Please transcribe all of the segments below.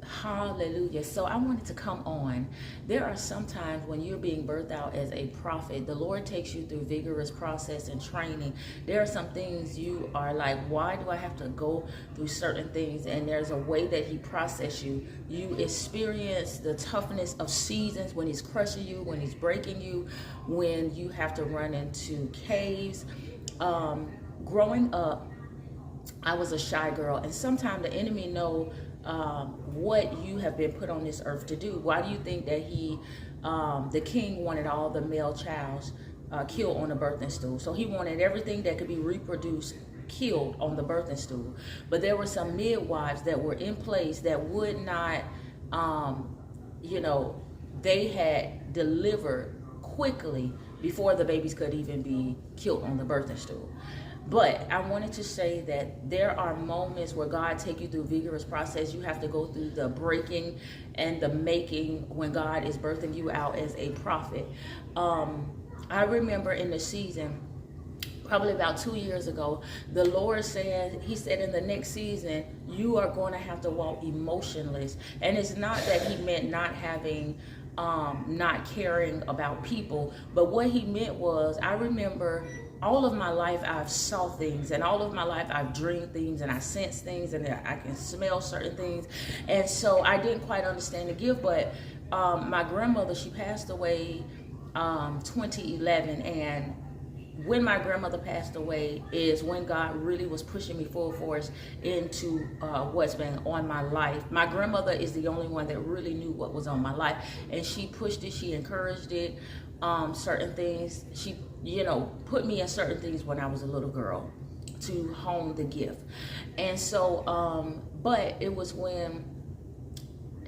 Hallelujah. So I wanted to come on. There are some times when you're being birthed out as a prophet, the Lord takes you through vigorous process and training. There are some things you are like, why do I have to go through certain things? And there's a way that he processes you. You experience the toughness of seasons when he's crushing you, when he's breaking you, when you have to run into caves. Growing up, I was a shy girl, and sometimes the enemy know what you have been put on this earth to do. Why do you think that the king wanted all the male childs killed on the birthing stool? So he wanted everything that could be reproduced killed on the birthing stool. But there were some midwives that were in place that would not, they had delivered quickly before the babies could even be killed on the birthing stool. But I wanted to say that there are moments where God take you through vigorous process. You have to go through the breaking and the making when God is birthing you out as a prophet. I remember in the season, probably about 2 years ago, the Lord said, he said, in the next season, you are going to have to walk emotionless. And it's not that he meant not having not caring about people, but what he meant was, I remember all of my life I've saw things, and all of my life I've dreamed things, and I sense things, and I can smell certain things. And so I didn't quite understand the gift, but my grandmother, she passed away 2011, and when my grandmother passed away is when God really was pushing me full force into what's been on my life. My grandmother is the only one that really knew what was on my life, and she pushed it, she encouraged it. Certain things, she, put me in certain things when I was a little girl to hone the gift. And so, but it was when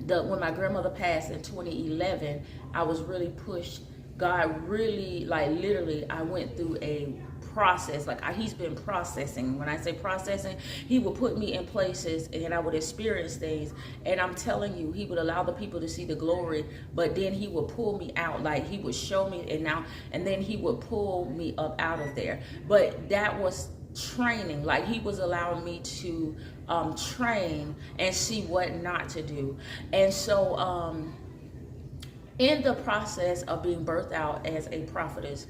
my grandmother passed in 2011, I was really pushed. God really, like, literally, I went through a process. Like, he's been processing. When I say processing, he would put me in places and I would experience things. And I'm telling you, he would allow the people to see the glory, but then he would pull me out. Like, he would show me, and then he would pull me up out of there. But that was training. Like, he was allowing me to train and see what not to do. And so, in the process of being birthed out as a prophetess,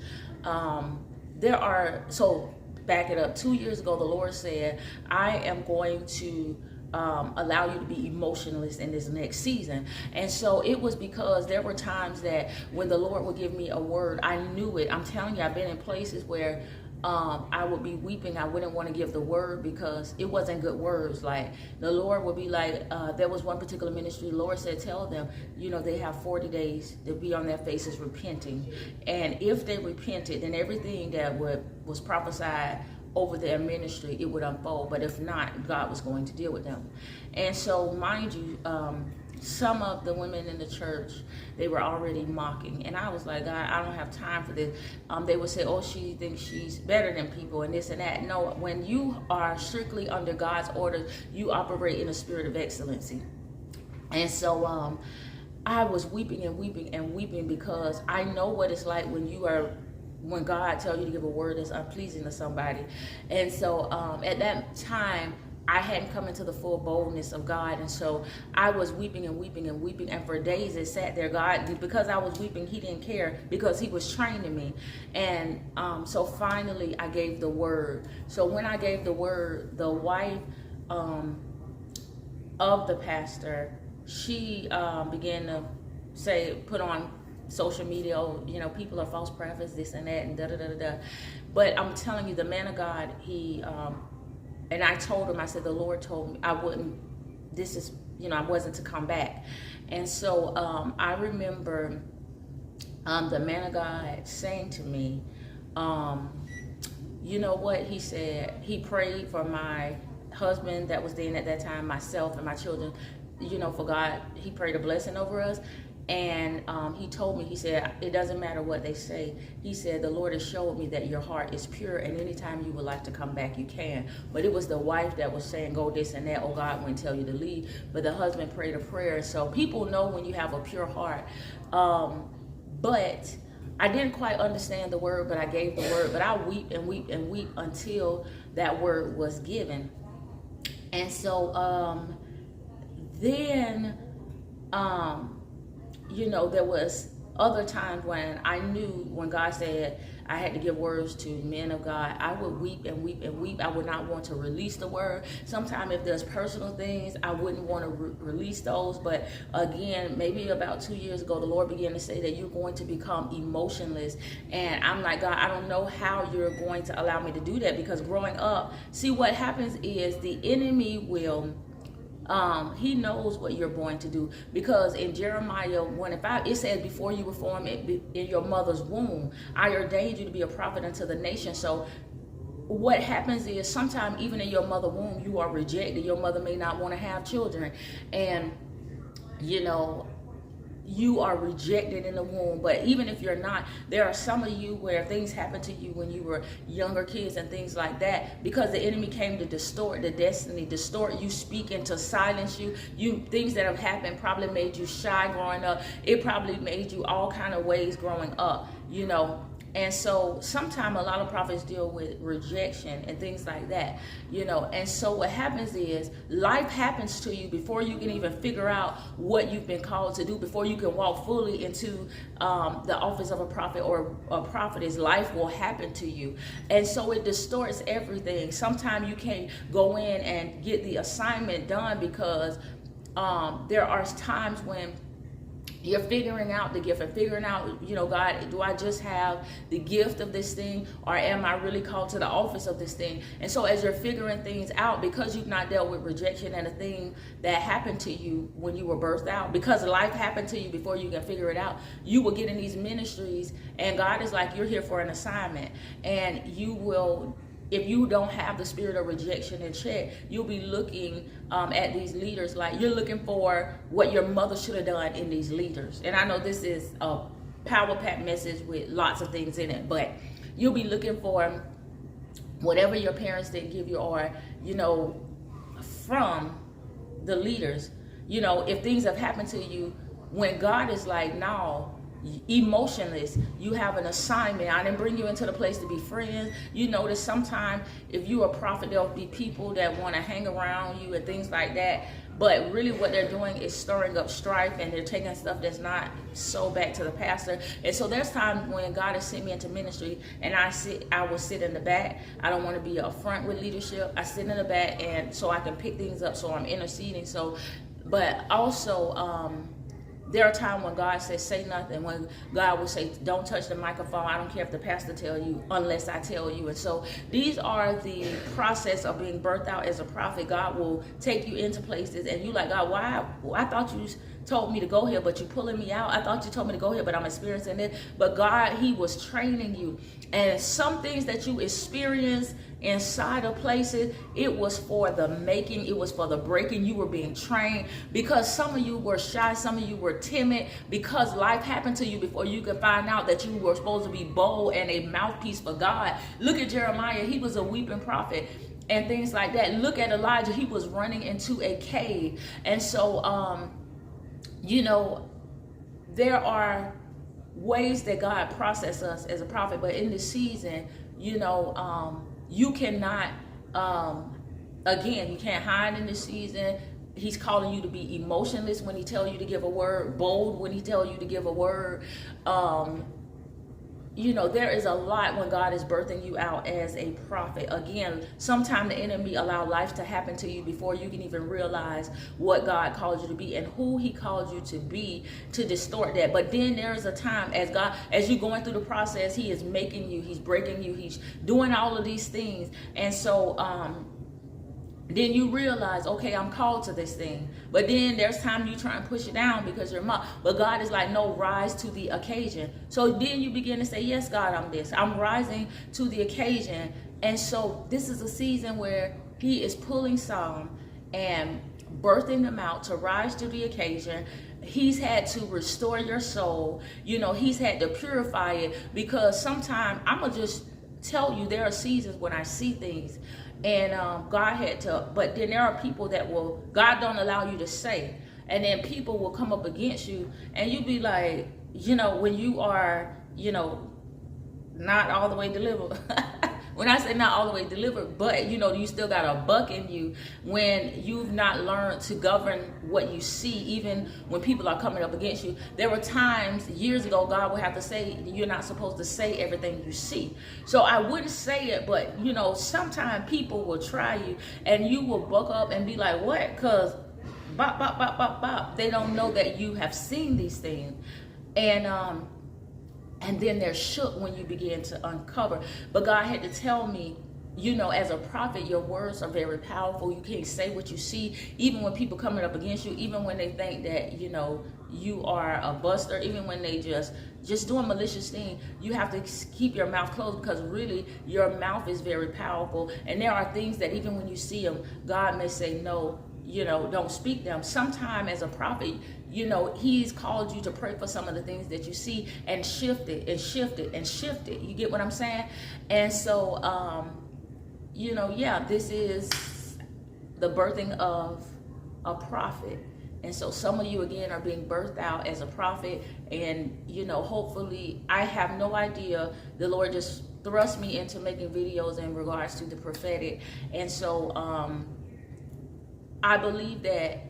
so back it up, 2 years ago, the Lord said, I am going to allow you to be emotionless in this next season. And so it was because there were times that when the Lord would give me a word, I knew it. I'm telling you, I've been in places where I would be weeping. I wouldn't want to give the word because it wasn't good words. Like, the Lord would be like, there was one particular ministry, the Lord said, tell them, they have 40 days to be on their faces repenting. And if they repented, then everything that was prophesied over their ministry, it would unfold. But if not, God was going to deal with them. And so, mind you, some of the women in the church, they were already mocking, and I was like, God, I don't have time for this. They would say, oh, she thinks she's better than people and this and that. No, when you are strictly under God's orders, you operate in a spirit of excellency. And so I was weeping and weeping and weeping because I know what it's like when God tells you to give a word that's unpleasing to somebody. And so at that time, I hadn't come into the full boldness of God. And so I was weeping and weeping and weeping. And for days it sat there. God, because I was weeping, he didn't care because he was training me. And so finally I gave the word. So when I gave the word, the wife of the pastor, she began to put on social media, people are false prophets, this and that, and da-da-da-da-da. But I'm telling you, the man of God, and I told him, I said, the Lord told me I wasn't to come back. And so I remember the man of God saying to me, you know what? He said, he prayed for my husband that was then at that time, myself and my children, for God, he prayed a blessing over us. And he told me, he said, it doesn't matter what they say. He said, the Lord has showed me that your heart is pure, and anytime you would like to come back, you can. But it was the wife that was saying, go this and that. Oh, God wouldn't tell you to leave. But the husband prayed a prayer. So people know when you have a pure heart. But I didn't quite understand the word, but I gave the word. But I weep and weep and weep until that word was given. And so then, there was other times when I knew when God said I had to give words to men of God, I would weep and weep and weep. I would not want to release the word. Sometimes if there's personal things, I wouldn't want to release those. But again, maybe about 2 years ago, the Lord began to say that you're going to become emotionless. And I'm like, God, I don't know how you're going to allow me to do that, because growing up, see, what happens is the enemy will, he knows what you're going to do, because in Jeremiah 1:5 it says, before you were formed in your mother's womb, I ordained you to be a prophet unto the nation. So what happens is sometimes even in your mother womb you are rejected. Your mother may not want to have children, and you are rejected in the womb. But even if you're not, there are some of you where things happen to you when you were younger kids and things like that, because the enemy came to distort the destiny, distort you, speaking to silence you. Things that have happened probably made you shy growing up. It probably made you all kind of ways growing up, And so sometimes a lot of prophets deal with rejection and things like that, And so what happens is life happens to you before you can even figure out what you've been called to do, before you can walk fully into the office of a prophet or a prophetess. Life will happen to you. And so it distorts everything. Sometimes you can't go in and get the assignment done because there are times when you're figuring out the gift and figuring out, God, do I just have the gift of this thing, or am I really called to the office of this thing? And so as you're figuring things out, because you've not dealt with rejection and a thing that happened to you when you were birthed out, because life happened to you before you can figure it out, you will get in these ministries and God is like, you're here for an assignment, and you will, if you don't have the spirit of rejection in check, you'll be looking at these leaders like you're looking for what your mother should have done in these leaders. And I know this is a power-packed message with lots of things in it, but you'll be looking for whatever your parents didn't give you, or, from the leaders. If things have happened to you, when God is like, no, emotionless, you have an assignment. I didn't bring you into the place to be friends. You notice sometimes if you're a prophet, there'll be people that want to hang around you and things like that, but really what they're doing is stirring up strife, and they're taking stuff that's not so back to the pastor. And so there's times when God has sent me into ministry and I will sit in the back. I don't want to be up front with leadership. I sit in the back, and so I can pick things up, so I'm interceding. So, but also there are times when God says, say nothing, when God will say, don't touch the microphone. I don't care if the pastor tell you, unless I tell you. And so these are the process of being birthed out as a prophet. God will take you into places, and you like, God, why? I thought you told me to go here, but you're pulling me out. I thought you told me to go here, but I'm experiencing it. But God, he was training you. And some things that you experience inside of places, it was for the making, it was for the breaking. You were being trained, because some of you were shy, some of you were timid, because life happened to you before you could find out that you were supposed to be bold and a mouthpiece for God. Look at Jeremiah, he was a weeping prophet and things like that. Look at Elijah, he was running into a cave. And so there are ways that God processes us as a prophet, but in this season, you cannot, again, you can't hide in this season. He's calling you to be emotionless when he tells you to give a word, bold when he tells you to give a word. There is a lot when God is birthing you out as a prophet. Again, sometimes the enemy allow life to happen to you before you can even realize what God called you to be and who he called you to be, to distort that. But then there is a time as you're going through the process, he is making you, he's breaking you, he's doing all of these things. And so, then you realize, okay, I'm called to this thing. But then there's time you try and push it down because you're mom. But God is like, no, rise to the occasion. So then you begin to say, yes, God, I'm this. I'm rising to the occasion. And so this is a season where he is pulling some and birthing them out to rise to the occasion. He's had to restore your soul. He's had to purify it, because sometimes I'm going to just tell you, there are seasons when I see things and God had to, but then there are people that God don't allow you to say, and then people will come up against you, and you be like, when you are, not all the way delivered, when I say not all the way delivered, but you still got a buck in you when you've not learned to govern what you see, even when people are coming up against you. There were times years ago God would have to say, you're not supposed to say everything you see. So I wouldn't say it, but sometimes people will try you and you will buck up and be like, what? Because bop, bop, bop, bop, bop. They don't know that you have seen these things. And then they're shook when you begin to uncover. But God had to tell me, as a prophet, your words are very powerful. You can't say what you see, even when people coming up against you, even when they think that, you are a buster, even when they just doing malicious things. You have to keep your mouth closed, because really your mouth is very powerful. And there are things that even when you see them, God may say, no, don't speak them. Sometime as a prophet, he's called you to pray for some of the things that you see and shift it and shift it and shift it. You get what I'm saying? And so, this is the birthing of a prophet. And so some of you, again, are being birthed out as a prophet. And, hopefully, I have no idea. The Lord just thrust me into making videos in regards to the prophetic. And so, I believe that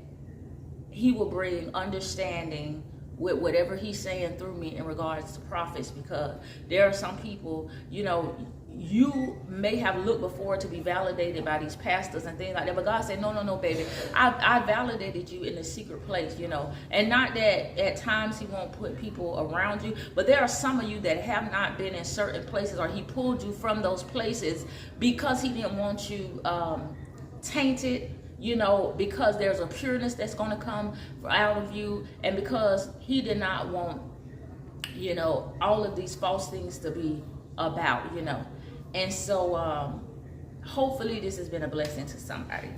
he will bring understanding with whatever he's saying through me in regards to prophets, because there are some people, you may have looked before to be validated by these pastors and things like that, but God said, no, baby, I validated you in a secret place, and not that at times he won't put people around you, but there are some of you that have not been in certain places, or he pulled you from those places because he didn't want you tainted, because there's a pureness that's going to come out of you, and because he did not want, all of these false things to be about, And so hopefully this has been a blessing to somebody.